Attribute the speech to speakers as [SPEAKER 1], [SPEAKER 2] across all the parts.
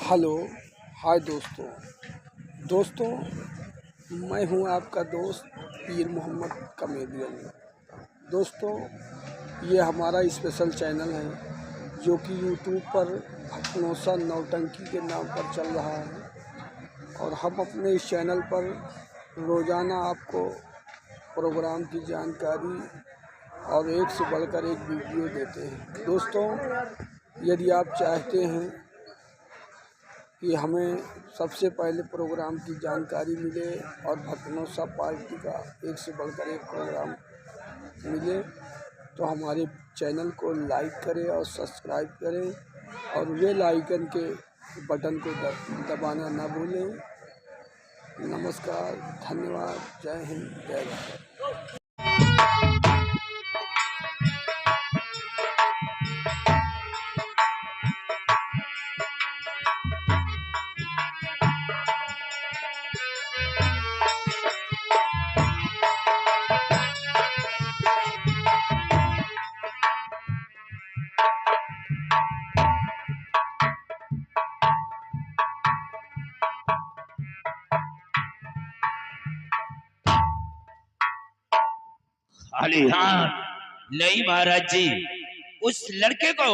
[SPEAKER 1] Hello hi दोस्तों मैं हूं आपका दोस्त पीर मोहम्मद कमेडियन। दोस्तों ये हमारा स्पेशल चैनल है जो कि यूट्यूब पर भटनोसा नौटंकी के नाम पर चल रहा है और हम अपने इस चैनल पर रोज़ाना आपको प्रोग्राम की जानकारी और एक से बढ़कर एक वीडियो देते हैं। दोस्तों यदि आप चाहते हैं कि हमें सबसे पहले प्रोग्राम की जानकारी मिले और भटनोसा पार्टी का एक से बढ़कर एक प्रोग्राम मिले तो हमारे चैनल को लाइक करें और सब्सक्राइब करें और बेल आइकन के बटन को दबाना ना भूलें। नमस्कार, धन्यवाद, जय हिंद, जय भारत।
[SPEAKER 2] खाली हाथ नहीं महाराज जी, उस लड़के को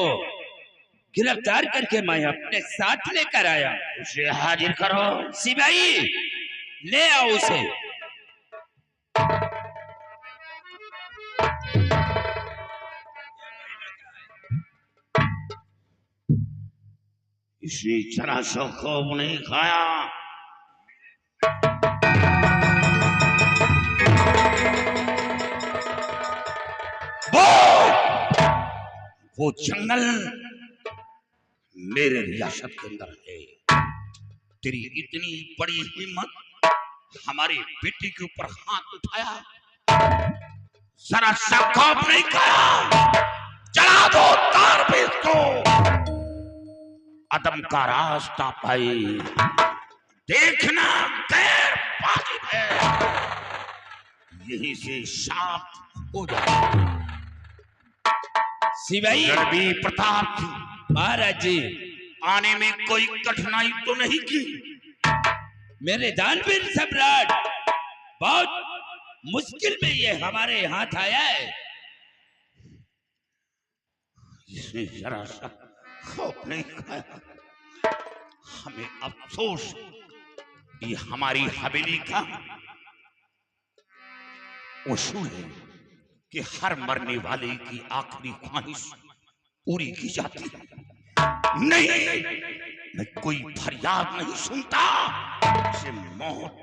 [SPEAKER 2] गिरफ्तार करके मैं अपने साथ लेकर आया। उसे हाजिर करो। सिपाही ले आओ उसे। इसे जरा सा खौफ नहीं खाया। वो जंगल मेरे रियासत के अंदर है। तेरी इतनी बड़ी हिम्मत, हमारे बेटे के ऊपर हाथ उठाया, जरा सा खौफ नहीं खाया। चला दो तार पे इसको। अदम का रास्ता पाए देखना गैर वाजिब है। यहीं से शांत हो जाए। सिपाही रणबीर प्रताप महाराज जी, आने में कोई कठिनाई तो नहीं की? मेरे दानवीर सम्राट, बहुत मुश्किल में ये हमारे हाथ आया है। इसने जरा सा खौफ नहीं खाया। हमें अफसोस, ये हमारी हवेली का उसूल है कि हर मरने वाले की आखिरी ख्वाहिश पूरी की जाती है। नहीं, मैं कोई फरियाद नहीं सुनता, उसे मौत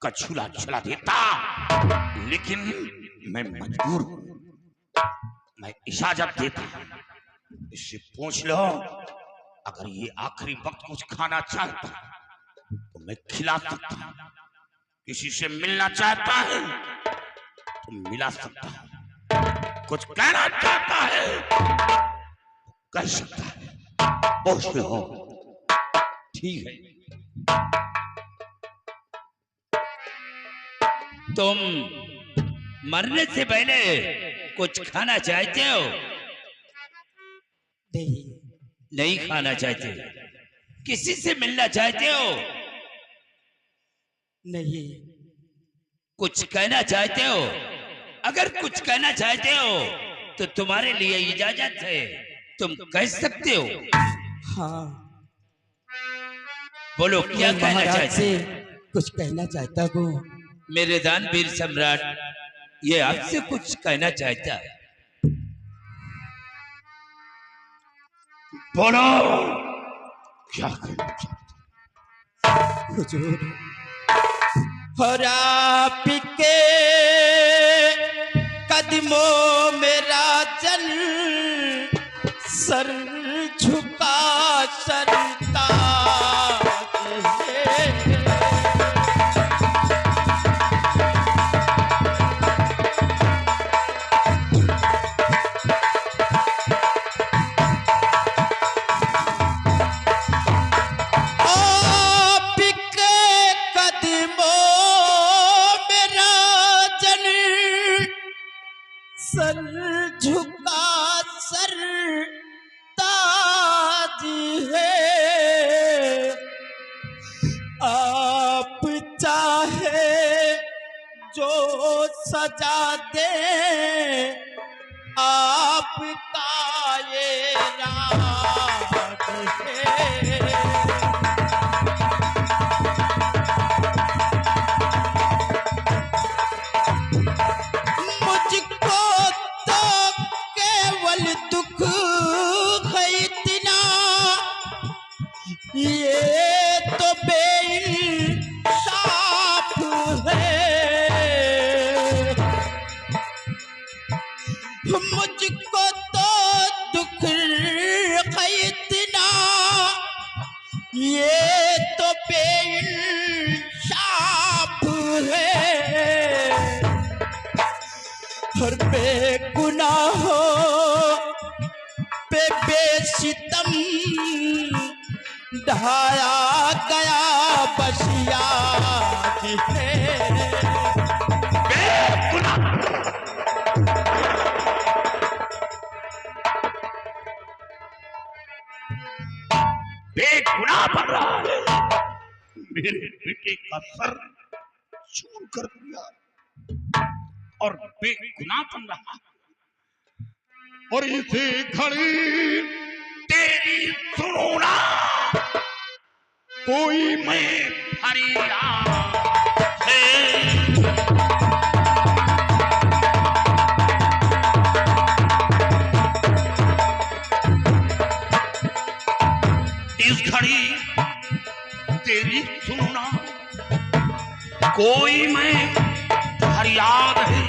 [SPEAKER 2] का झूला चला देता, लेकिन मैं मजबूर हूं। मैं इजाजत देता, इससे पूछ लो। अगर ये आखिरी वक्त कुछ खाना चाहता तो मैं खिला सकता हूं। किसी से मिलना चाहता है तो मिला सकता हूं। कुछ कहना चाहता है कह सकता है। पूछ लो। ठीक है। तुम मरने से पहले कुछ खाना चाहते हो? नहीं खाना चाहते। किसी से मिलना चाहते हो?
[SPEAKER 3] नहीं।
[SPEAKER 2] कुछ कहना चाहते हो? अगर कुछ कहना चाहते हो तो तुम्हारे लिए इजाजत है, तुम कह सकते हो।
[SPEAKER 3] हाँ,
[SPEAKER 2] बोलो, क्या कहना चाहते हो?
[SPEAKER 3] कुछ कहना चाहता हूँ।
[SPEAKER 2] मेरे दानवीर सम्राट, ये आपसे कुछ कहना चाहता है। बोलो, क्या कहना चाहता?
[SPEAKER 3] हुजूर, और आपके कदमों में राजन सर झुका सरता है। सर झुका सर जो सजा दे आपका ये राज है। मुझको तो केवल दुख है इतना, ये तो बेइंसाफ है। मुझको तो दुख है इतना, ये तो बेइंसाफ है। हर बेगुनाहों पे बेसितम ढाया गया बसिया है।
[SPEAKER 2] बेगुनाह बन रहा है, मेरे बेटे का सर चूर कर दिया और बेगुनाह बन रहा है। और इसे घड़ी तेरी सुनो ना, कोई मैं फरियाद है। इस घड़ी तेरी सुनना, कोई मैं फरियाद है।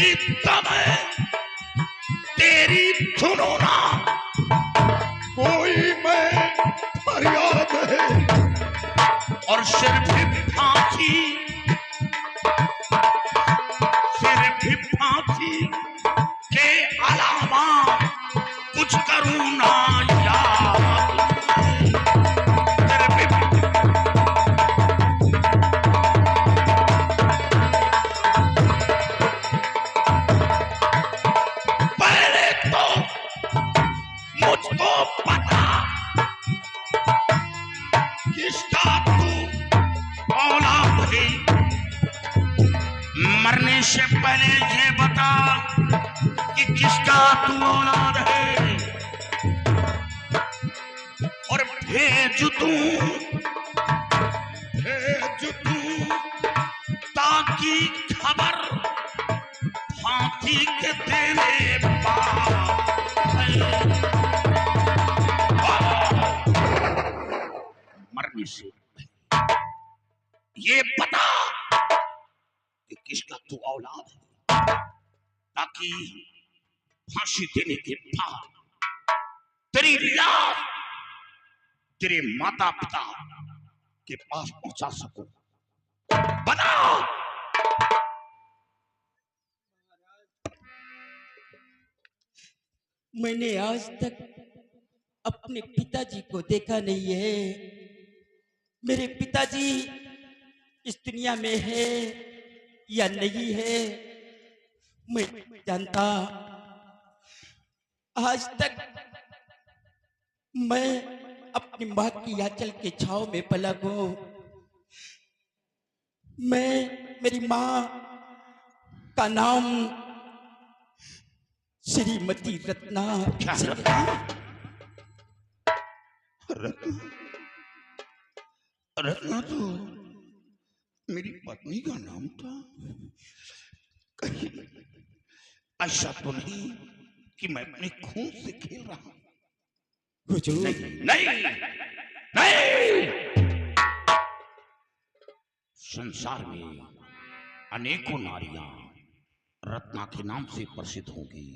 [SPEAKER 2] इस समय तेरी सुनो ना, कोई मैं फरियाद है। और सिर्फ फांसी, सिर्फ फांसी के अलावा कुछ करूं ना याद। पहले तो मुझको पता किसका तू औलाद है। मरने से पहले ये बता कि किसका तू औलाद है, और भेज दूं ताकि खबर फांसी के देने मरने से ये बता कि किसका तू औलाद है, ताकि फांसी देने के बाद तेरी लाश तेरे माता पिता के पास पहुंचा सकूं। बता।
[SPEAKER 3] मैंने आज तक अपने पिताजी को देखा नहीं है। मेरे पिताजी इस दुनिया में है या नहीं है मैं जानता। आज तक मैं अपनी माँ की आंचल के छांव में पला हूं। मेरी माँ का नाम श्रीमती रत्ना।
[SPEAKER 2] रत्ना तो मेरी पत्नी का नाम था। कहीं ऐसा तो नहीं कि मैं अपने खून से खेल रहा हूं? नहीं, नहीं, नहीं। संसार में अनेकों नारियां रत्ना के नाम से प्रसिद्ध होंगी,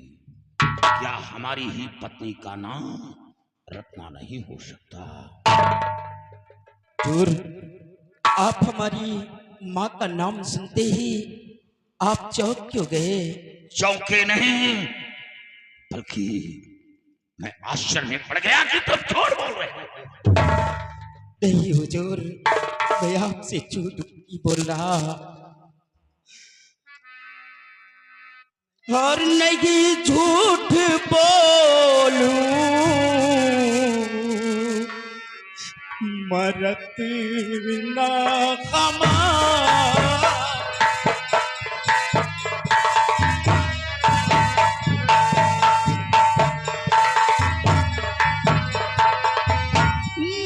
[SPEAKER 2] क्या हमारी ही पत्नी का नाम रत्ना नहीं हो सकता?
[SPEAKER 3] आप हमारी माँ का नाम सुनते ही आप चौंक क्यों गए?
[SPEAKER 2] चौंके नहीं, बल्कि मैं आश्चर्य में पड़ गया कि तुम झूठ बोल रहे हो।
[SPEAKER 3] नहीं हुजूर, मैं आपसे झूठ नहीं बोल रहा। और नहीं झूठ बोलूं मरत ना खमा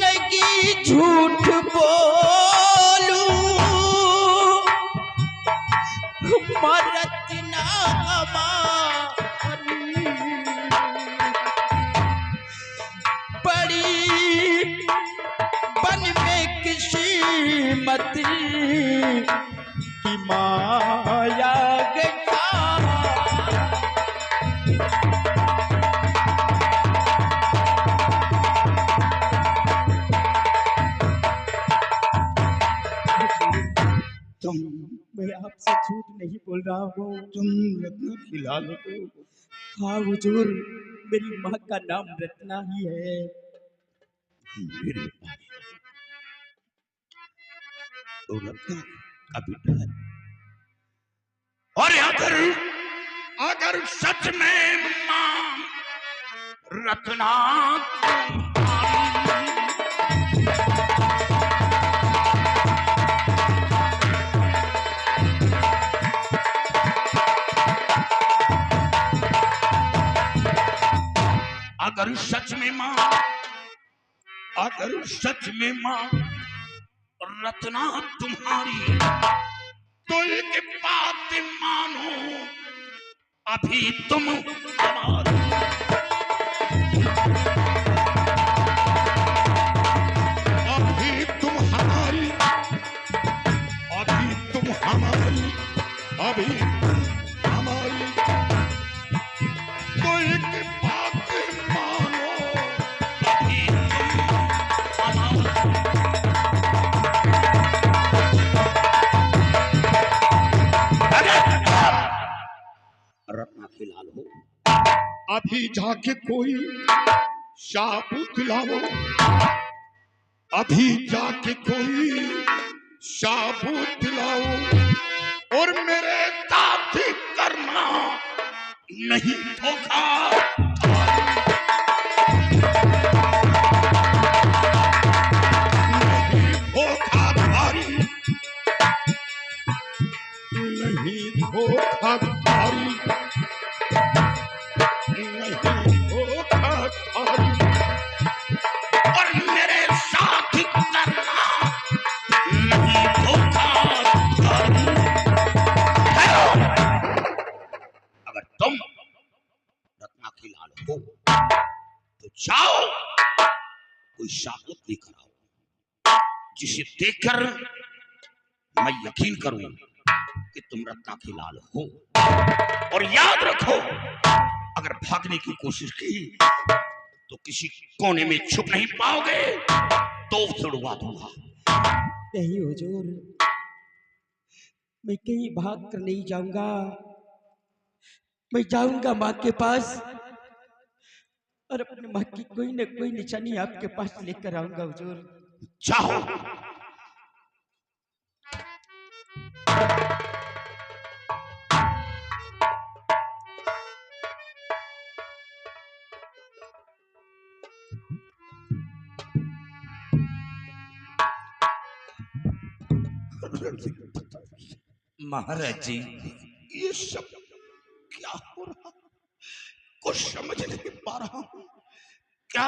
[SPEAKER 3] लगी झूठ बोलूं मरत ना हमारी बड़ी बन में किसी मत की माया गया
[SPEAKER 2] तुम
[SPEAKER 3] मैं आपसे झूठ नहीं बोल रहा हूँ
[SPEAKER 2] तुम रत्ना खिला लो।
[SPEAKER 3] हाँ हुजूर मेरी माँ का नाम रत्ना ही है
[SPEAKER 2] मेरे पास तो रत्ना का बेटा है। और अगर अगर सच में मां रत्ना अगर सच में मां अगर सच में मां रत्ना तुम्हारी तो एक बात मानो अभी तुम हमारी अभी तुम हमारी अभी तुम हमारी अभी हमारी तो एक बात मानो अभी तुम हमारी रत्ना खिलाल हो अभी जाके कोई शाबूत लाओ अभी जाके कोई शाबूत लाओ और मेरे दादी करना नहीं धोखा नहीं धोखाधारी नहीं धोखाधारी नहीं धोखाधारी और मेरे साथ करना नहीं धोखाधारी। अगर तुम रत्ना खिलाल हो तो जाओ कोई शाबूत लेकर आओ जिसे देखकर मैं यकीन करूं कि तुम रत्ना खिलाल हो। और याद रखो अगर भागने की कोशिश की तो किसी कोने में छुप नहीं पाओगे तो छुड़वा दूंगा।
[SPEAKER 3] नहीं हुजूर मैं कहीं भाग कर नहीं जाऊंगा मैं जाऊंगा माँ के पास और अपनी माँ की कोई न कोई निशानी आपके पास लेकर आऊंगा हुजूर
[SPEAKER 2] जाओ
[SPEAKER 3] महाराज जी
[SPEAKER 2] ये सब क्या हो रहा कुछ समझ नहीं पा रहा हूं। क्या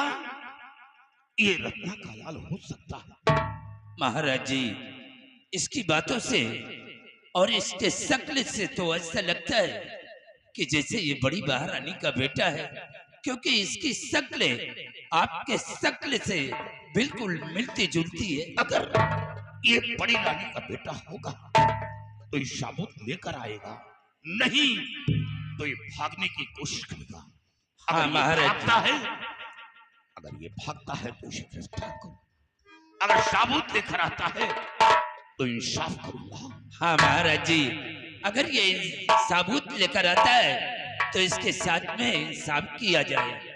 [SPEAKER 2] ये रत्ना का लाल हो सकता है?
[SPEAKER 3] महाराज जी इसकी बातों से और इसके शक्ल से तो ऐसा लगता है कि जैसे ये बड़ी महारानी का बेटा है क्योंकि इसकी शक्ल आपके शक्ल से बिल्कुल मिलती जुलती है।
[SPEAKER 2] अगर ये बड़ी रानी का बेटा होगा तो ये शाबूत लेकर आएगा नहीं तो ये भागने की कोशिश करेगा।
[SPEAKER 3] हाँ महाराज
[SPEAKER 2] अगर ये भागता है तो इसे गिरफ्तार करो अगर शाबूत लेकर आता है तो इंसाफ करूंगा।
[SPEAKER 3] हाँ महाराज जी अगर ये साबूत लेकर आता है तो इसके साथ में इंसाफ किया जाए।